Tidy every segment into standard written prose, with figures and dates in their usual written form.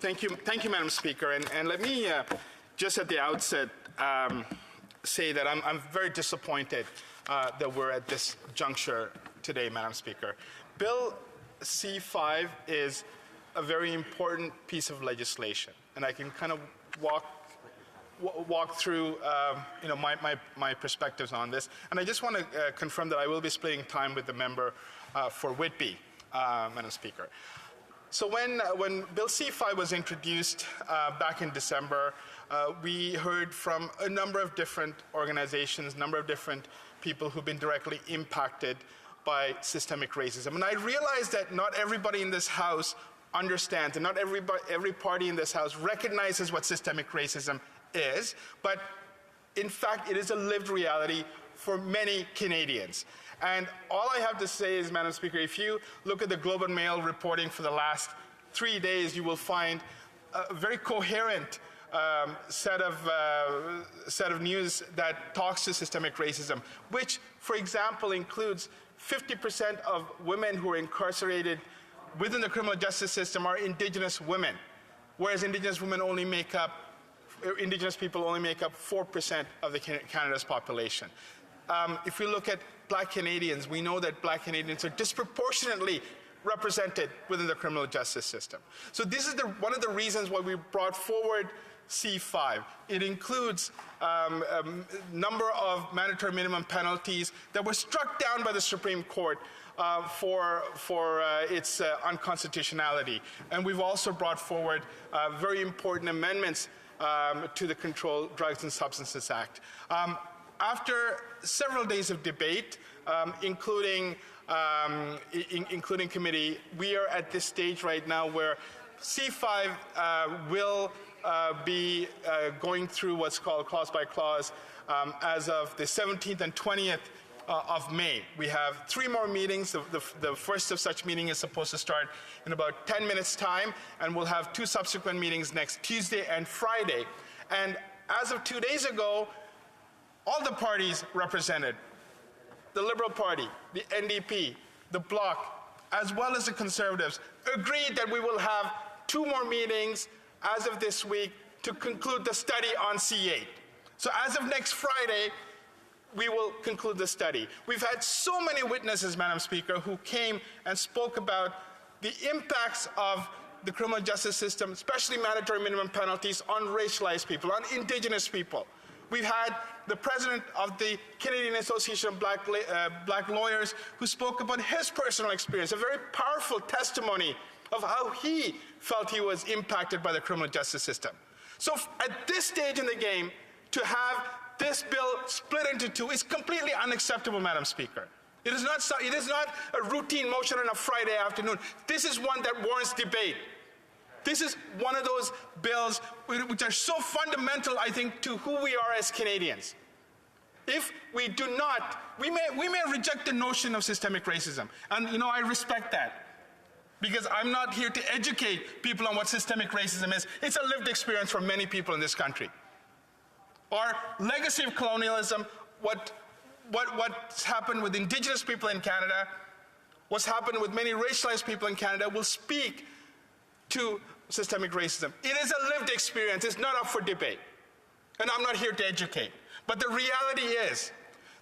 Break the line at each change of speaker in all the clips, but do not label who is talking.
Thank you, Madam Speaker. And let me just at the outset say that I'm very disappointed that we're at this juncture today, Madam Speaker. Bill C-5 is a very important piece of legislation, and I can kind of walk through my perspectives on this. And I just want to confirm that I will be splitting time with the member for Whitby, Madam Speaker. So when Bill C-5 was introduced back in December, we heard from a number of different organizations, a number of different people who've been directly impacted by systemic racism. And I realized that not everybody in this House understands, and not every party in this House recognizes what systemic racism is, but in fact, it is a lived reality for many Canadians. And all I have to say is, Madam Speaker, if you look at the Globe and Mail reporting for the last 3 days, you will find a very coherent set of news that talks to systemic racism, which, for example, includes 50% of women who are incarcerated within the criminal justice system are Indigenous women, whereas Indigenous people only make up 4% of Canada's population. If we look at Black Canadians, we know that Black Canadians are disproportionately represented within the criminal justice system. So this is one of the reasons why we brought forward C-5. It includes a number of mandatory minimum penalties that were struck down by the Supreme Court for its unconstitutionality. And we've also brought forward very important amendments to the Controlled Drugs and Substances Act. After several days of debate, including committee, we are at this stage right now where C-5 will be going through what's called clause by clause as of the 17th and 20th of May. We have 3 more meetings. The first of such meeting is supposed to start in about 10 minutes' time, and we'll have 2 subsequent meetings next Tuesday and Friday. And as of 2 days ago, all the parties represented, the Liberal Party, the NDP, the Bloc, as well as the Conservatives, agreed that we will have 2 more meetings as of this week to conclude the study on C-8. So as of next Friday, we will conclude the study. We've had so many witnesses, Madam Speaker, who came and spoke about the impacts of the criminal justice system, especially mandatory minimum penalties, on racialized people, on Indigenous people. We've had the president of the Canadian Association of Black Lawyers who spoke about his personal experience, a very powerful testimony of how he felt he was impacted by the criminal justice system. So at this stage in the game, to have this bill split into 2 is completely unacceptable, Madam Speaker. It is not a routine motion on a Friday afternoon. This is one that warrants debate. This is one of those bills which are so fundamental, I think, to who we are as Canadians. If we do not, we may reject the notion of systemic racism. And, I respect that, because I'm not here to educate people on what systemic racism is. It's a lived experience for many people in this country. Our legacy of colonialism, what's happened with Indigenous people in Canada, what's happened with many racialized people in Canada will speak to systemic racism. It is a lived experience. It's not up for debate. And I'm not here to educate. But the reality is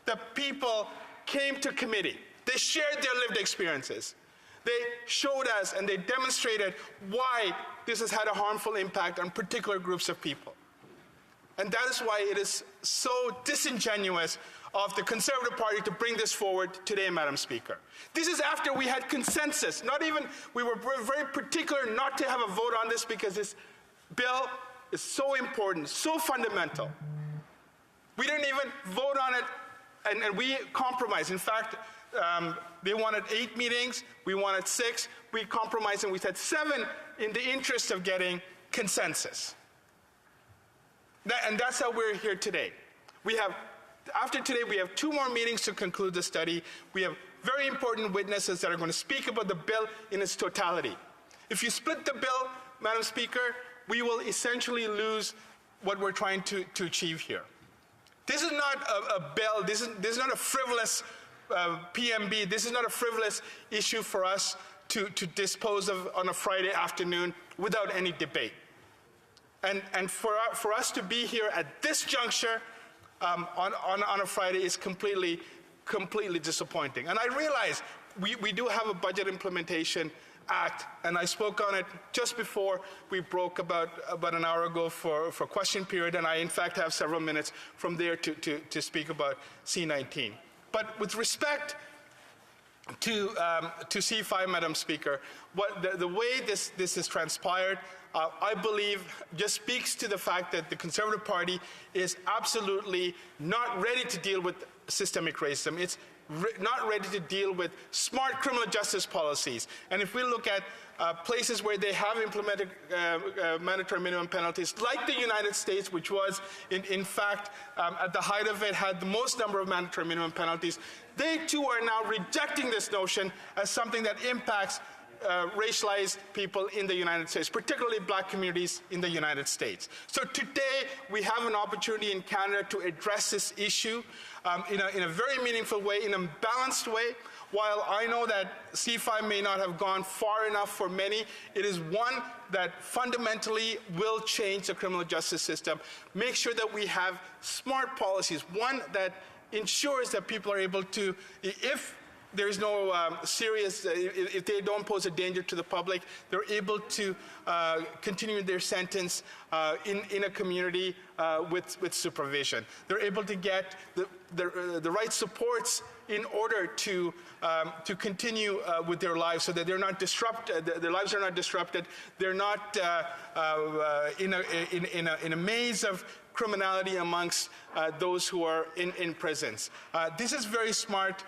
that people came to committee. They shared their lived experiences. They showed us and they demonstrated why this has had a harmful impact on particular groups of people. And that is why it is so disingenuous of the Conservative Party to bring this forward today, Madam Speaker. This is after we had consensus. We were very particular not to have a vote on this because this bill is so important, so fundamental. We didn't even vote on it, and we compromised. In fact, they wanted 8 meetings, we wanted 6. We compromised and we said 7 in the interest of getting consensus. And that's how we're here today. After today, we have 2 more meetings to conclude the study. We have very important witnesses that are going to speak about the bill in its totality. If you split the bill, Madam Speaker, we will essentially lose what we're trying to achieve here. This is not a bill, this is not a frivolous PMB, this is not a frivolous issue for us to dispose of on a Friday afternoon without any debate. And for us to be here at this juncture on a Friday is completely disappointing. And I realize we do have a Budget Implementation Act, and I spoke on it just before we broke about an hour ago for question period, and I in fact have several minutes from there to speak about C-19. But with respect to C-5, Madam Speaker, the way this has transpired, I believe, just speaks to the fact that the Conservative Party is absolutely not ready to deal with systemic racism. It's not ready to deal with smart criminal justice policies. And if we look at places where they have implemented mandatory minimum penalties, like the United States, which was, in fact, at the height of it, had the most number of mandatory minimum penalties, they too are now rejecting this notion as something that impacts racialized people in the United States, particularly black communities in the United States. So today we have an opportunity in Canada to address this issue in a very meaningful way, in a balanced way. While I know that C-5 may not have gone far enough for many, it is one that fundamentally will change the criminal justice system. Make sure that we have smart policies, one that ensures that people are able to, if there's no serious, if they don't pose a danger to the public, they're able to continue their sentence in a community with supervision. They're able to get the right supports in order to continue with their lives, so that they're not disrupted. Their lives are not disrupted. They're not in a maze of criminality amongst those who are in prisons. This is very smart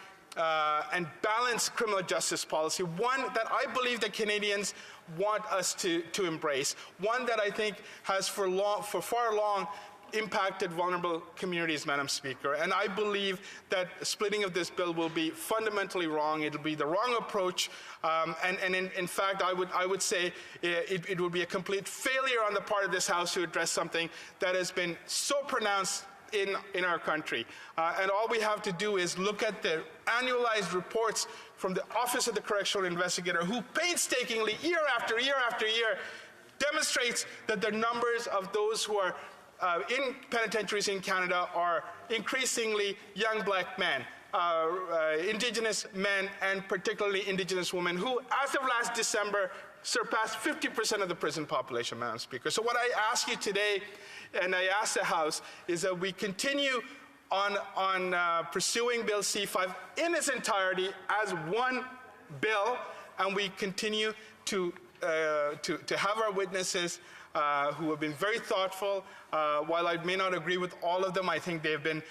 and balanced criminal justice policy, one that I believe that Canadians want us to embrace, one that I think has for far long impacted vulnerable communities, Madam Speaker. And I believe that splitting of this bill will be fundamentally wrong. It'll be the wrong approach. And in fact, I would say it would be a complete failure on the part of this House to address something that has been so pronounced in our country. And all we have to do is look at the annualized reports from the Office of the Correctional Investigator, who painstakingly, year after year after year, demonstrates that the numbers of those who are in penitentiaries in Canada are increasingly young black men, Indigenous men, and particularly Indigenous women, who, as of last December, surpassed 50% of the prison population, Madam Speaker. So what I ask you today, and I ask the House, is that we continue on pursuing Bill C-5 in its entirety as one bill, and we continue to have our witnesses who have been very thoughtful. While I may not agree with all of them, I think they've been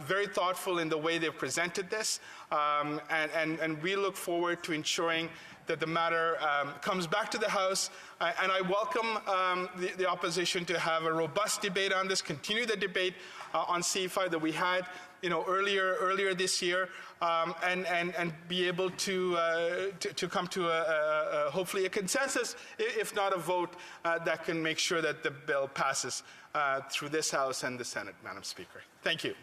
very thoughtful in the way they've presented this, and we look forward to ensuring that the matter comes back to the House. And I welcome the opposition to have a robust debate on this, continue the debate on C-5 that we had earlier this year, and be able to come to hopefully a consensus, if not a vote, that can make sure that the bill passes through this House and the Senate, Madam Speaker. Thank you.